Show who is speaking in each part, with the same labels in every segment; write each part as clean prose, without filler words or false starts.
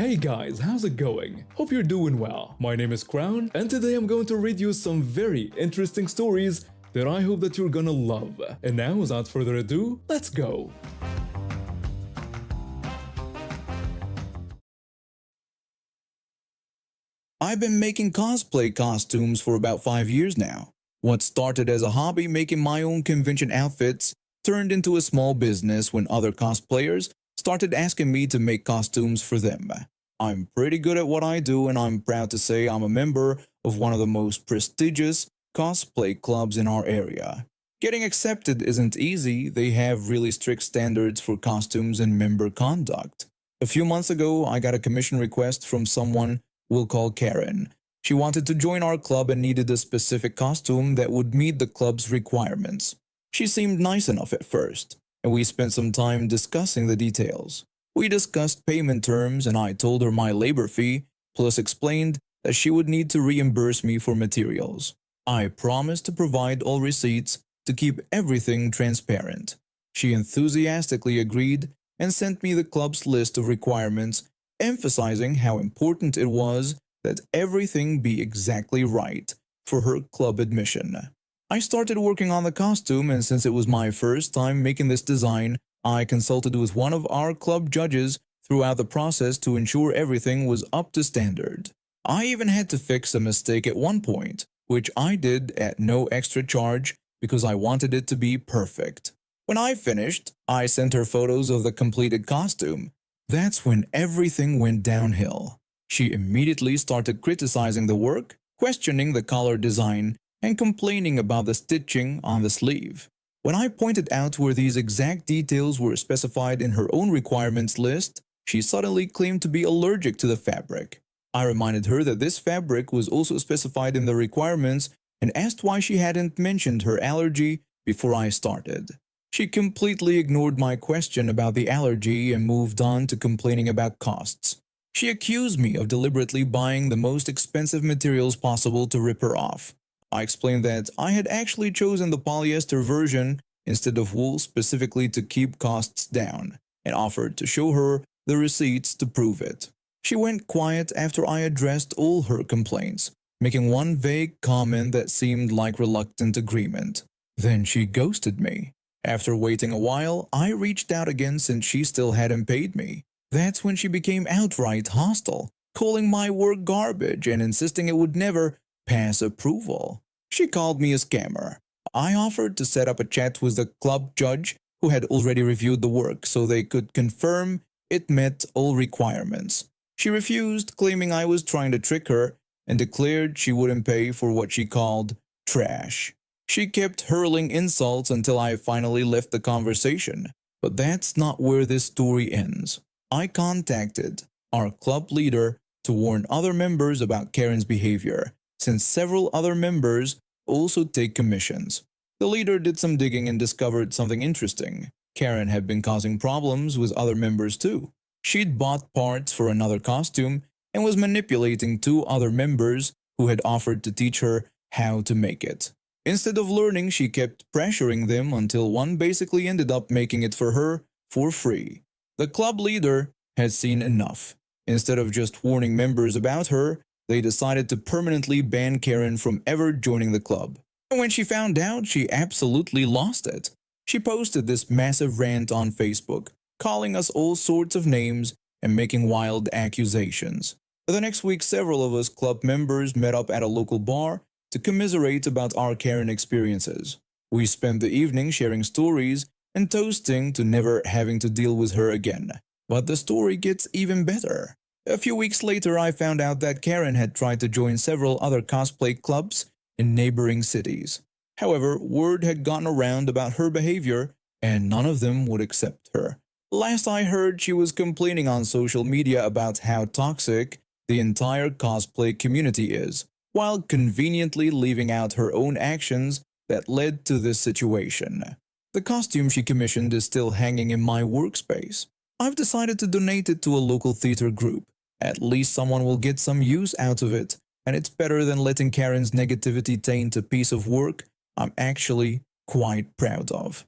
Speaker 1: Hey guys, how's it going? Hope you're doing well. My name is Crown, and today I'm going to read you some very interesting stories that I hope that you're gonna love. And now, without further ado, let's go!
Speaker 2: I've been making cosplay costumes for about 5 years now. What started as a hobby making my own convention outfits turned into a small business when other cosplayers started asking me to make costumes for them. I'm pretty good at what I do, and I'm proud to say I'm a member of one of the most prestigious cosplay clubs in our area. Getting accepted isn't easy. They have really strict standards for costumes and member conduct. A few months ago, I got a commission request from someone we'll call Karen. She wanted to join our club and needed a specific costume that would meet the club's requirements. She seemed nice enough at first, and we spent some time discussing the details. We discussed payment terms, and I told her my labor fee, plus explained that she would need to reimburse me for materials. I promised to provide all receipts to keep everything transparent. She enthusiastically agreed and sent me the club's list of requirements, emphasizing how important it was that everything be exactly right for her club admission. I started working on the costume, and since it was my first time making this design, I consulted with one of our club judges throughout the process to ensure everything was up to standard. I even had to fix a mistake at one point, which I did at no extra charge because I wanted it to be perfect. When I finished, I sent her photos of the completed costume. That's when everything went downhill. She immediately started criticizing the work, questioning the collar design, and complaining about the stitching on the sleeve. When I pointed out where these exact details were specified in her own requirements list, she suddenly claimed to be allergic to the fabric. I reminded her that this fabric was also specified in the requirements and asked why she hadn't mentioned her allergy before I started. She completely ignored my question about the allergy and moved on to complaining about costs. She accused me of deliberately buying the most expensive materials possible to rip her off. I explained that I had actually chosen the polyester version instead of wool specifically to keep costs down, and offered to show her the receipts to prove it. She went quiet after I addressed all her complaints, making one vague comment that seemed like reluctant agreement. Then she ghosted me. After waiting a while, I reached out again since she still hadn't paid me. That's when she became outright hostile, calling my work garbage and insisting it would never pass approval. She called me a scammer. I offered to set up a chat with the club judge who had already reviewed the work so they could confirm it met all requirements. She refused, claiming I was trying to trick her, and declared she wouldn't pay for what she called trash. She kept hurling insults until I finally left the conversation. But that's not where this story ends. I contacted our club leader to warn other members about Karen's behavior, since several other members also take commissions. The leader did some digging and discovered something interesting. Karen had been causing problems with other members too. She'd bought parts for another costume and was manipulating two other members who had offered to teach her how to make it. Instead of learning, she kept pressuring them until one basically ended up making it for her for free. The club leader had seen enough. Instead of just warning members about her, they decided to permanently ban Karen from ever joining the club. And when she found out, she absolutely lost it. She posted this massive rant on Facebook, calling us all sorts of names and making wild accusations. The next week, several of us club members met up at a local bar to commiserate about our Karen experiences. We spent the evening sharing stories and toasting to never having to deal with her again. But the story gets even better. A few weeks later, I found out that Karen had tried to join several other cosplay clubs in neighboring cities. However, word had gotten around about her behavior, and none of them would accept her. Last I heard, she was complaining on social media about how toxic the entire cosplay community is, while conveniently leaving out her own actions that led to this situation. The costume she commissioned is still hanging in my workspace. I've decided to donate it to a local theater group. At least someone will get some use out of it, and it's better than letting Karen's negativity taint a piece of work I'm actually quite proud of.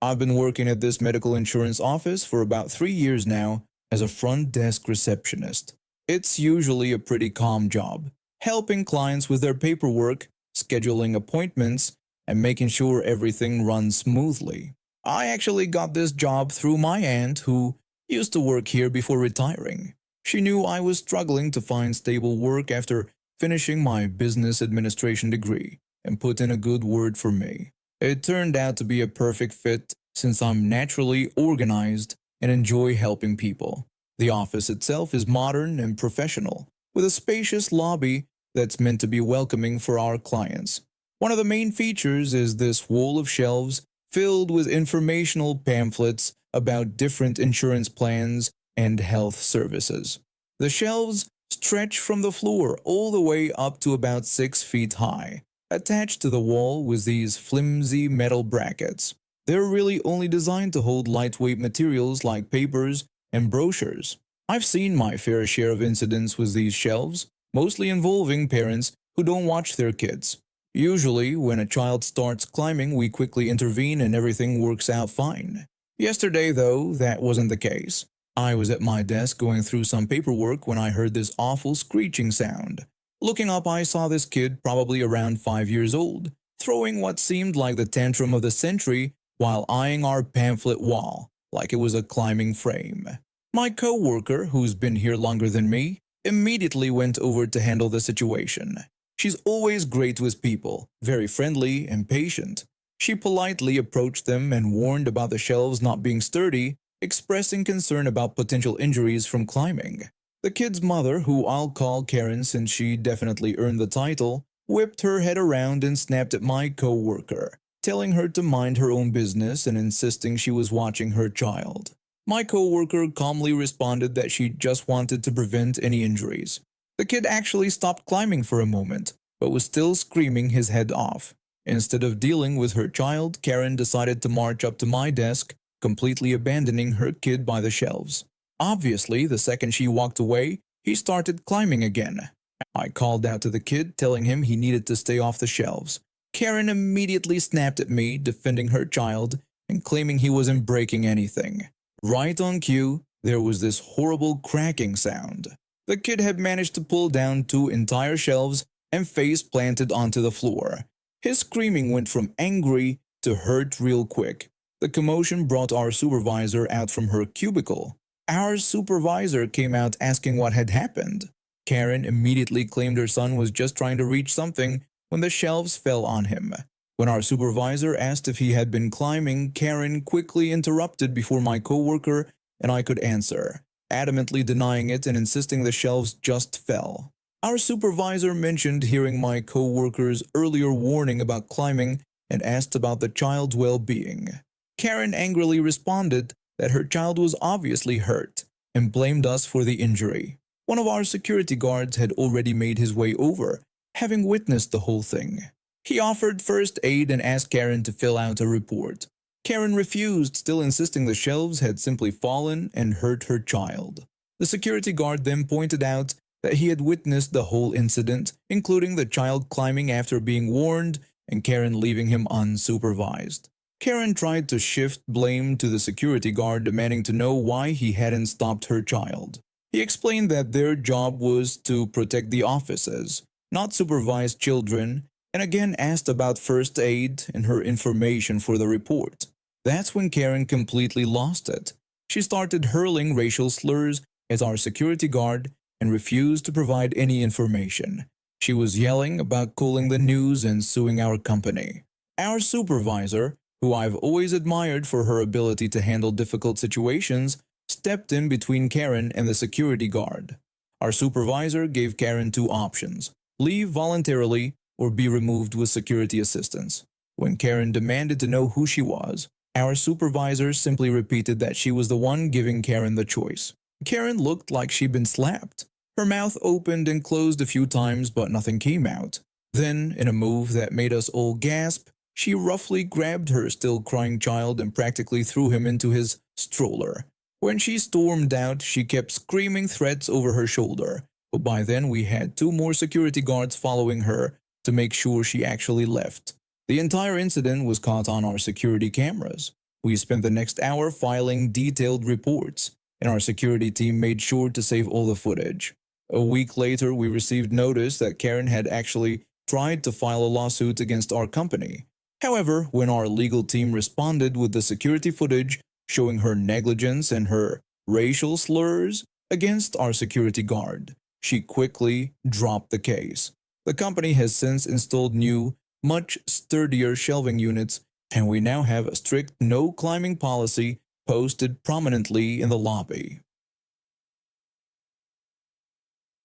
Speaker 2: I've been working at this medical insurance office for about 3 years now as a front desk receptionist. It's usually a pretty calm job, helping clients with their paperwork, scheduling appointments, and making sure everything runs smoothly. I actually got this job through my aunt who used to work here before retiring. She knew I was struggling to find stable work after finishing my business administration degree and put in a good word for me. It turned out to be a perfect fit since I'm naturally organized and enjoy helping people. The office itself is modern and professional, with a spacious lobby that's meant to be welcoming for our clients. One of the main features is this wall of shelves filled with informational pamphlets about different insurance plans and health services. The shelves stretch from the floor all the way up to about 6 feet high, attached to the wall with these flimsy metal brackets. They're really only designed to hold lightweight materials like papers and brochures. I've seen my fair share of incidents with these shelves, mostly involving parents who don't watch their kids. Usually, when a child starts climbing, we quickly intervene and everything works out fine. Yesterday, though, that wasn't the case. I was at my desk going through some paperwork when I heard this awful screeching sound. Looking up, I saw this kid, probably around 5 years old, throwing what seemed like the tantrum of the century while eyeing our pamphlet wall like it was a climbing frame. My co-worker, who's been here longer than me, immediately went over to handle the situation. She's always great with people, very friendly and patient. She politely approached them and warned about the shelves not being sturdy, expressing concern about potential injuries from climbing. The kid's mother, who I'll call Karen since she definitely earned the title, whipped her head around and snapped at my co-worker, telling her to mind her own business and insisting she was watching her child. My co-worker calmly responded that she just wanted to prevent any injuries. The kid actually stopped climbing for a moment, but was still screaming his head off. Instead of dealing with her child, Karen decided to march up to my desk, completely abandoning her kid by the shelves. Obviously, the second she walked away, he started climbing again. I called out to the kid, telling him he needed to stay off the shelves. Karen immediately snapped at me, defending her child and claiming he wasn't breaking anything. Right on cue, there was this horrible cracking sound. The kid had managed to pull down 2 entire shelves and face planted onto the floor. His screaming went from angry to hurt real quick. The commotion brought our supervisor out from her cubicle. Our supervisor came out asking what had happened. Karen immediately claimed her son was just trying to reach something when the shelves fell on him. When our supervisor asked if he had been climbing, Karen quickly interrupted before my coworker and I could answer, adamantly denying it and insisting the shelves just fell. Our supervisor mentioned hearing my coworker's earlier warning about climbing and asked about the child's well-being. Karen angrily responded that her child was obviously hurt and blamed us for the injury. One of our security guards had already made his way over, having witnessed the whole thing. He offered first aid and asked Karen to fill out a report. Karen refused, still insisting the shelves had simply fallen and hurt her child. The security guard then pointed out that he had witnessed the whole incident, including the child climbing after being warned and Karen leaving him unsupervised. Karen tried to shift blame to the security guard, demanding to know why he hadn't stopped her child. He explained that their job was to protect the offices, not supervise children, and again asked about first aid and her information for the report. That's when Karen completely lost it. She started hurling racial slurs at our security guard and refused to provide any information. She was yelling about calling the news and suing our company. Our supervisor, who I've always admired for her ability to handle difficult situations, stepped in between Karen and the security guard. Our supervisor gave Karen 2 options: leave voluntarily or be removed with security assistance. When Karen demanded to know who she was, our supervisor simply repeated that she was the one giving Karen the choice. Karen looked like she'd been slapped. Her mouth opened and closed a few times, but nothing came out. Then, in a move that made us all gasp, she roughly grabbed her still crying child and practically threw him into his stroller. When she stormed out, she kept screaming threats over her shoulder, but by then we had 2 more security guards following her to make sure she actually left. The entire incident was caught on our security cameras. We spent the next hour filing detailed reports, and our security team made sure to save all the footage. A week later, we received notice that Karen had actually tried to file a lawsuit against our company. However, when our legal team responded with the security footage showing her negligence and her racial slurs against our security guard, she quickly dropped the case. The company has since installed new, much sturdier shelving units, and we now have a strict no climbing policy posted prominently in the lobby.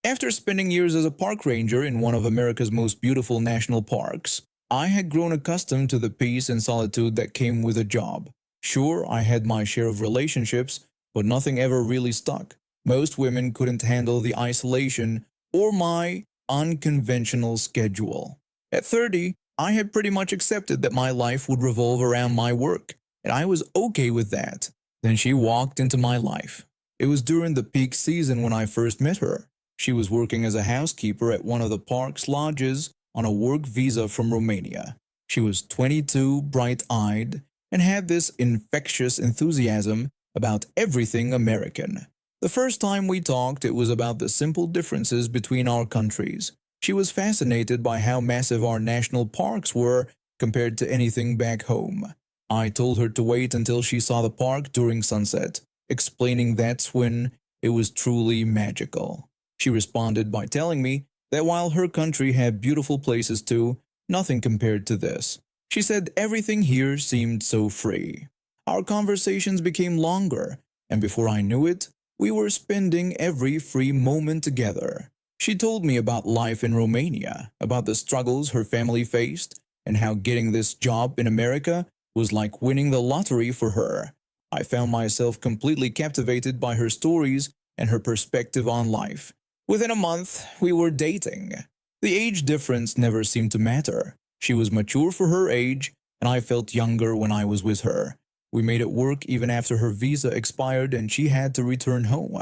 Speaker 2: After spending years as a park ranger in one of America's most beautiful national parks, I had grown accustomed to the peace and solitude that came with a job. Sure, I had my share of relationships, but nothing ever really stuck. Most women couldn't handle the isolation or my unconventional schedule. At 30, I had pretty much accepted that my life would revolve around my work, and I was okay with that. Then she walked into my life. It was during the peak season when I first met her. She was working as a housekeeper at one of the park's lodges on a work visa from Romania. She was 22, bright-eyed, and had this infectious enthusiasm about everything American. The first time we talked, it was about the simple differences between our countries. She was fascinated by how massive our national parks were compared to anything back home. I told her to wait until she saw the park during sunset, explaining that's when it was truly magical. She responded by telling me that while her country had beautiful places too, nothing compared to this. She said everything here seemed so free. Our conversations became longer, and before I knew it, we were spending every free moment together. She told me about life in Romania, about the struggles her family faced, and how getting this job in America was like winning the lottery for her. I found myself completely captivated by her stories and her perspective on life. Within a month, we were dating. The age difference never seemed to matter. She was mature for her age, and I felt younger when I was with her. We made it work even after her visa expired and she had to return home.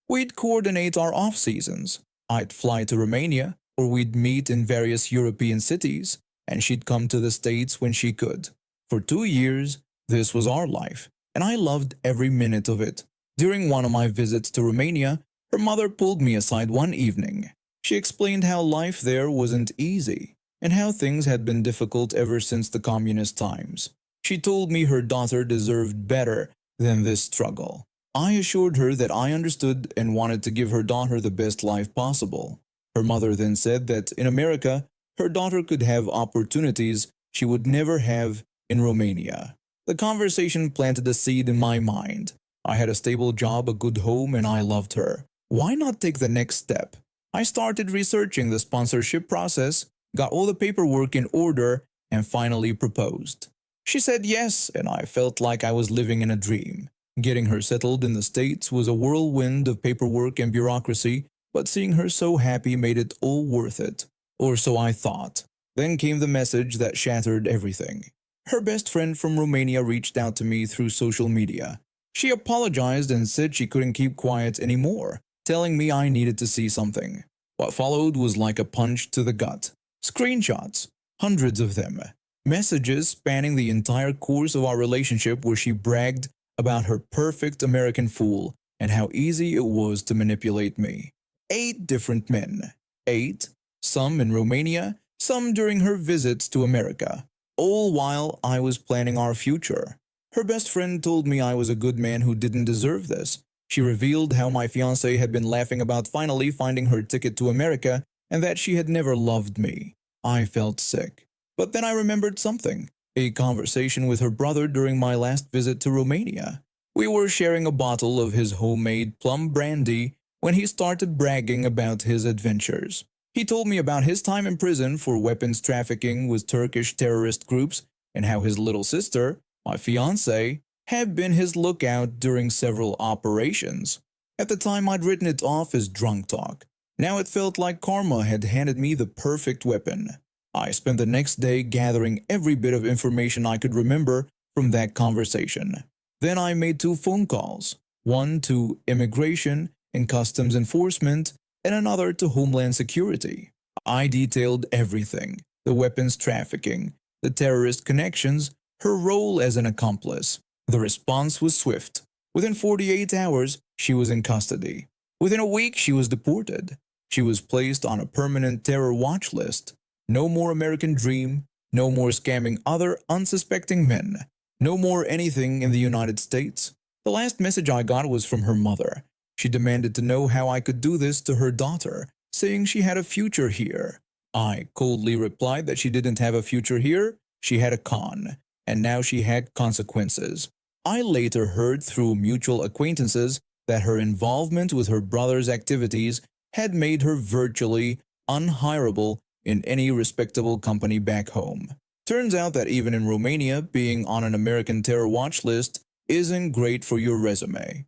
Speaker 2: We'd coordinate our off-seasons. I'd fly to Romania, or we'd meet in various European cities, and she'd come to the States when she could. For 2 years, this was our life, and I loved every minute of it. During one of my visits to Romania, her mother pulled me aside one evening. She explained how life there wasn't easy, and how things had been difficult ever since the communist times. She told me her daughter deserved better than this struggle. I assured her that I understood and wanted to give her daughter the best life possible. Her mother then said that in America, her daughter could have opportunities she would never have in Romania. The conversation planted a seed in my mind. I had a stable job, a good home, and I loved her. Why not take the next step? I started researching the sponsorship process, got all the paperwork in order, and finally proposed. She said yes, and I felt like I was living in a dream. Getting her settled in the States was a whirlwind of paperwork and bureaucracy, but seeing her so happy made it all worth it. Or so I thought. Then came the message that shattered everything. Her best friend from Romania reached out to me through social media. She apologized and said she couldn't keep quiet anymore, telling me I needed to see something. What followed was like a punch to the gut. Screenshots, hundreds of them. Messages spanning the entire course of our relationship where she bragged about her perfect American fool and how easy it was to manipulate me. 8 different men. 8, some in Romania, some during her visits to America. All while I was planning our future. Her best friend told me I was a good man who didn't deserve this. She revealed how my fiancé had been laughing about finally finding her ticket to America and that she had never loved me. I felt sick. But then I remembered something. A conversation with her brother during my last visit to Romania. We were sharing a bottle of his homemade plum brandy when he started bragging about his adventures. He told me about his time in prison for weapons trafficking with Turkish terrorist groups and how his little sister, my fiancée, had been his lookout during several operations. At the time I'd written it off as drunk talk. Now it felt like karma had handed me the perfect weapon. I spent the next day gathering every bit of information I could remember from that conversation. Then I made 2 phone calls, one to Immigration and Customs Enforcement and another to Homeland Security. I detailed everything, the weapons trafficking, the terrorist connections, her role as an accomplice. The response was swift. Within 48 hours, she was in custody. Within a week, she was deported. She was placed on a permanent terror watch list. No more American Dream, no more scamming other unsuspecting men, no more anything in the United States. The last message I got was from her mother. She demanded to know how I could do this to her daughter, saying she had a future here. I coldly replied that she didn't have a future here, she had a con, and now she had consequences. I later heard through mutual acquaintances that her involvement with her brother's activities had made her virtually unhireable in any respectable company back home. Turns out that even in Romania, being on an American terror watch list isn't great for your resume.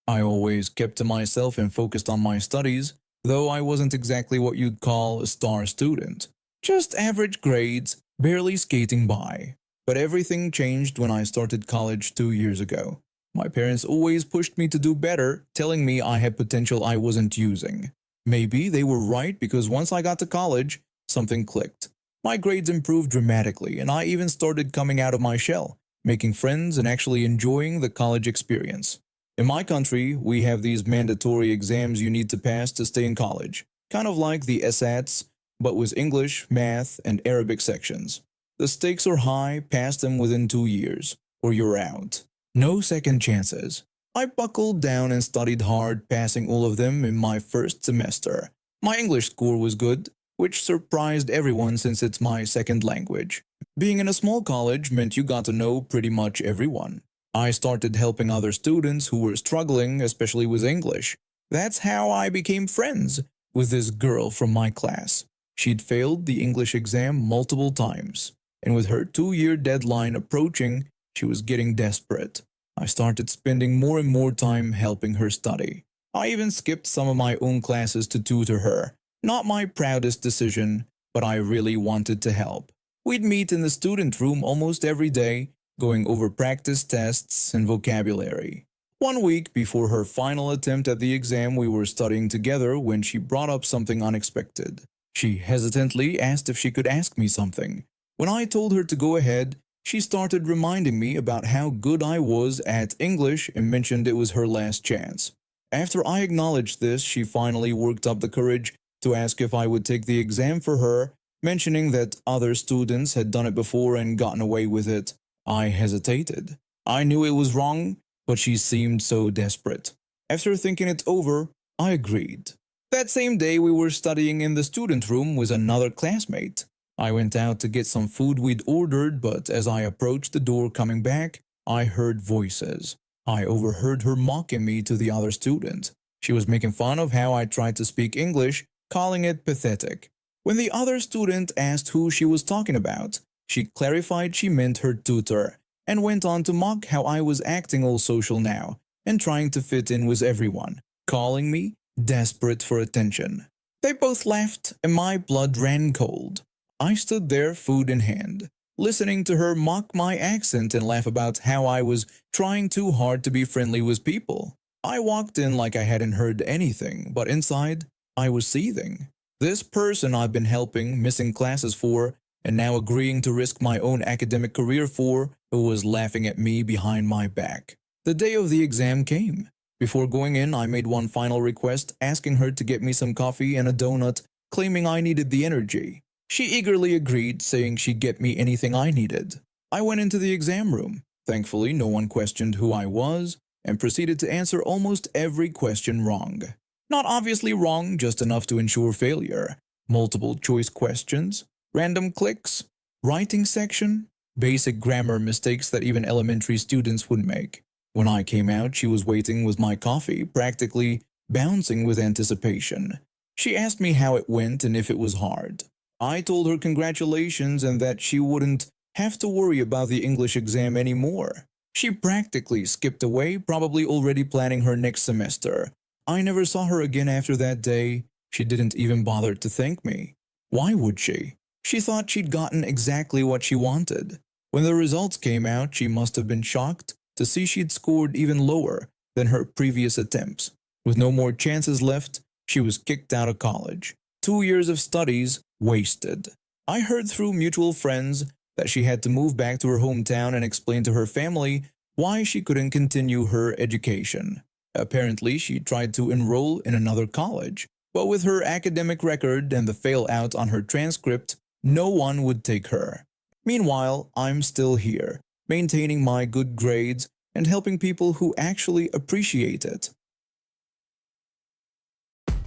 Speaker 2: I always kept to myself and focused on my studies, though I wasn't exactly what you'd call a star student. Just average grades, barely skating by. But everything changed when I started college 2 years ago. My parents always pushed me to do better, telling me I had potential I wasn't using. Maybe they were right because once I got to college, something clicked. My grades improved dramatically, and I even started coming out of my shell, making friends and actually enjoying the college experience. In my country, we have these mandatory exams you need to pass to stay in college, kind of like the SATs, but with English, math, and Arabic sections. The stakes are high, pass them within 2 years, or you're out. No second chances. I buckled down and studied hard, passing all of them in my first semester. My English score was good, which surprised everyone since it's my second language. Being in a small college meant you got to know pretty much everyone. I started helping other students who were struggling, especially with English. That's how I became friends with this girl from my class. She'd failed the English exam multiple times, and with her 2-year deadline approaching, she was getting desperate. I started spending more and more time helping her study. I even skipped some of my own classes to tutor her. Not my proudest decision, but I really wanted to help. We'd meet in the student room almost every day, going over practice tests and vocabulary. 1 week before her final attempt at the exam, we were studying together when she brought up something unexpected. She hesitantly asked if she could ask me something. When I told her to go ahead, she started reminding me about how good I was at English and mentioned it was her last chance. After I acknowledged this, she finally worked up the courage to ask if I would take the exam for her, mentioning that other students had done it before and gotten away with it. I hesitated. I knew it was wrong, but she seemed so desperate. After thinking it over, I agreed. That same day we were studying in the student room with another classmate. I went out to get some food we'd ordered, but as I approached the door coming back, I heard voices. I overheard her mocking me to the other student. She was making fun of how I tried to speak English, calling it pathetic. When the other student asked who she was talking about, she clarified she meant her tutor, and went on to mock how I was acting all social now, and trying to fit in with everyone, calling me desperate for attention. They both laughed, and my blood ran cold. I stood there, food in hand, listening to her mock my accent and laugh about how I was trying too hard to be friendly with people. I walked in like I hadn't heard anything, but inside, I was seething. This person I've been helping, missing classes for, and now agreeing to risk my own academic career for, who was laughing at me behind my back. The day of the exam came. Before going in, I made one final request, asking her to get me some coffee and a donut, claiming I needed the energy. She eagerly agreed, saying she'd get me anything I needed. I went into the exam room. Thankfully, no one questioned who I was, and proceeded to answer almost every question wrong. Not obviously wrong, just enough to ensure failure. Multiple choice questions, random clicks, writing section, basic grammar mistakes that even elementary students would make. When I came out, she was waiting with my coffee, practically bouncing with anticipation. She asked me how it went and if it was hard. I told her congratulations and that she wouldn't have to worry about the English exam anymore. She practically skipped away, probably already planning her next semester. I never saw her again after that day. She didn't even bother to thank me. Why would she? She thought she'd gotten exactly what she wanted. When the results came out, she must have been shocked to see she'd scored even lower than her previous attempts. With no more chances left, she was kicked out of college. 2 years of studies wasted. I heard through mutual friends that she had to move back to her hometown and explain to her family why she couldn't continue her education. Apparently, she tried to enroll in another college, but with her academic record and the fail out on her transcript, no one would take her. Meanwhile, I'm still here, maintaining my good grades and helping people who actually appreciate it.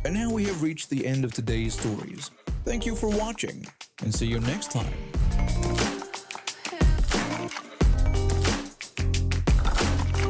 Speaker 2: And now we have reached the end of today's stories. Thank you for watching, and see you next time.